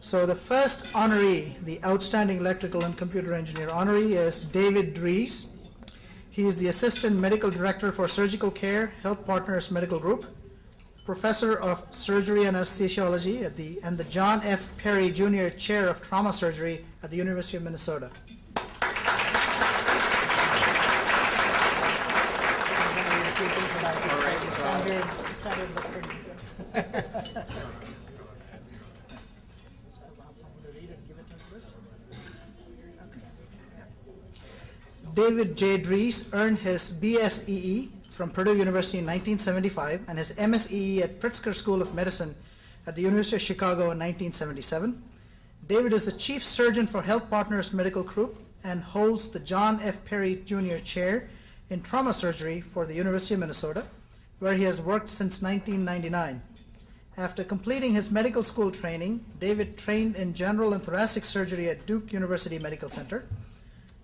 So the first honoree, the Outstanding Electrical and Computer Engineer honoree, is David Dries. He is the Assistant Medical Director for Surgical Care, Health Partners Medical Group, Professor of Surgery and Anesthesiology and the John F. Perry Jr. Chair of Trauma Surgery at the University of Minnesota. David J. Dries earned his BSEE from Purdue University in 1975 and his MSEE at Pritzker School of Medicine at the University of Chicago in 1977. David is the Chief Surgeon for Health Partners Medical Group and holds the John F. Perry Jr. Chair in Trauma Surgery for the University of Minnesota, where he has worked since 1999. After completing his medical school training, David trained in general and thoracic surgery at Duke University Medical Center.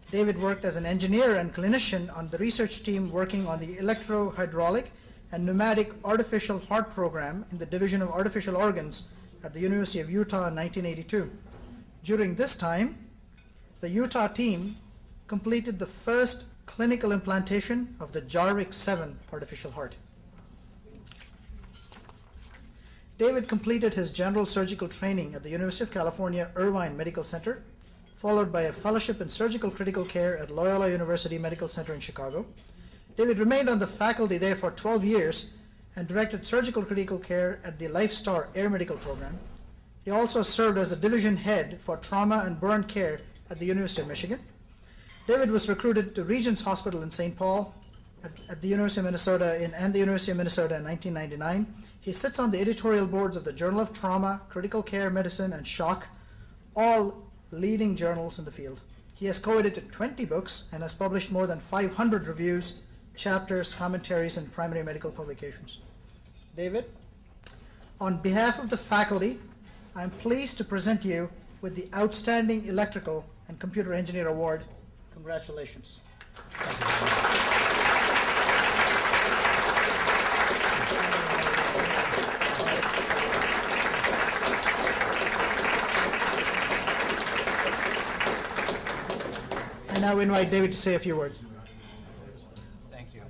David worked as an engineer and clinician on the research team working on the electrohydraulic and pneumatic artificial heart program in the Division of Artificial Organs at the University of Utah in 1982. During this time, the Utah team completed the first clinical implantation of the Jarvik 7 artificial heart. David completed his general surgical training at the University of California Irvine Medical Center, followed by a fellowship in surgical critical care at Loyola University Medical Center in Chicago. David remained on the faculty there for 12 years and directed surgical critical care at the LifeStar Air Medical Program. He also served as the division head for trauma and burn care at the University of Michigan. David was recruited to Regents Hospital in St. Paul at the University of Minnesota and the University of Minnesota in 1999. He sits on the editorial boards of the Journal of Trauma, Critical Care Medicine, and Shock, all leading journals in the field. He has co-edited 20 books and has published more than 500 reviews, chapters, commentaries, and primary medical publications. David, on behalf of the faculty, I'm pleased to present you with the Outstanding Electrical and Computer Engineer Award. Congratulations. I now invite David to say a few words. Thank you.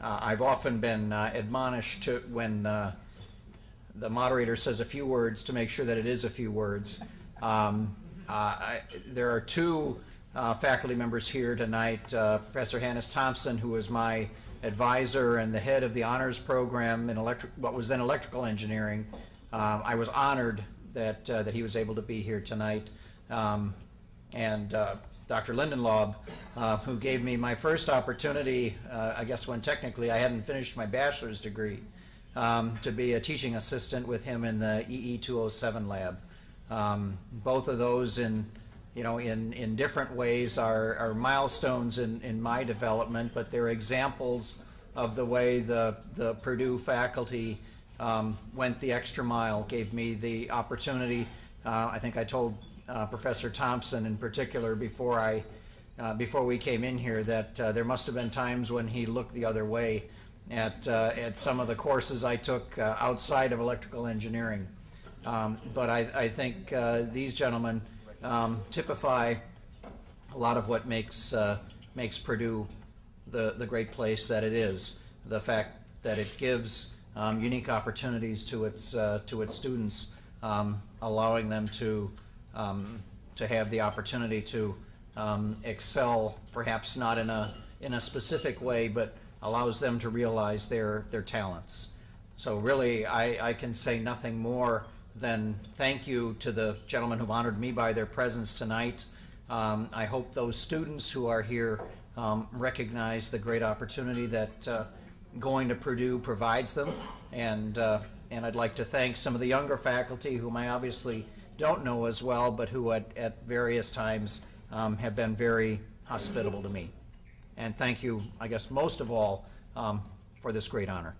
I've often been admonished to, when the moderator says a few words, to make sure that it is a few words. There are two faculty members here tonight, Professor Hannes Thompson, who is my advisor and the head of the honors program in what was then electrical engineering. I was honored that he was able to be here tonight. And Dr. Lindenlaub, who gave me my first opportunity, I guess when technically I hadn't finished my bachelor's degree, to be a teaching assistant with him in the EE207 lab. Both of those in different ways are milestones in my development, but they're examples of the way the Purdue faculty went the extra mile, gave me the opportunity. I think I told Professor Thompson in particular before we came in here that there must have been times when he looked the other way at some of the courses I took outside of electrical engineering. But I think these gentlemen typify a lot of what makes Purdue the great place that it is. The fact that it gives unique opportunities to its students, allowing them to have the opportunity to excel, perhaps not in a specific way, but allows them to realize their talents. So really, I can say nothing more than thank you to the gentlemen who've honored me by their presence tonight. I hope those students who are here recognize the great opportunity that going to Purdue provides them, and I'd like to thank some of the younger faculty whom I obviously don't know as well, but who at various times have been very hospitable to me. And thank you, I guess most of all, for this great honor.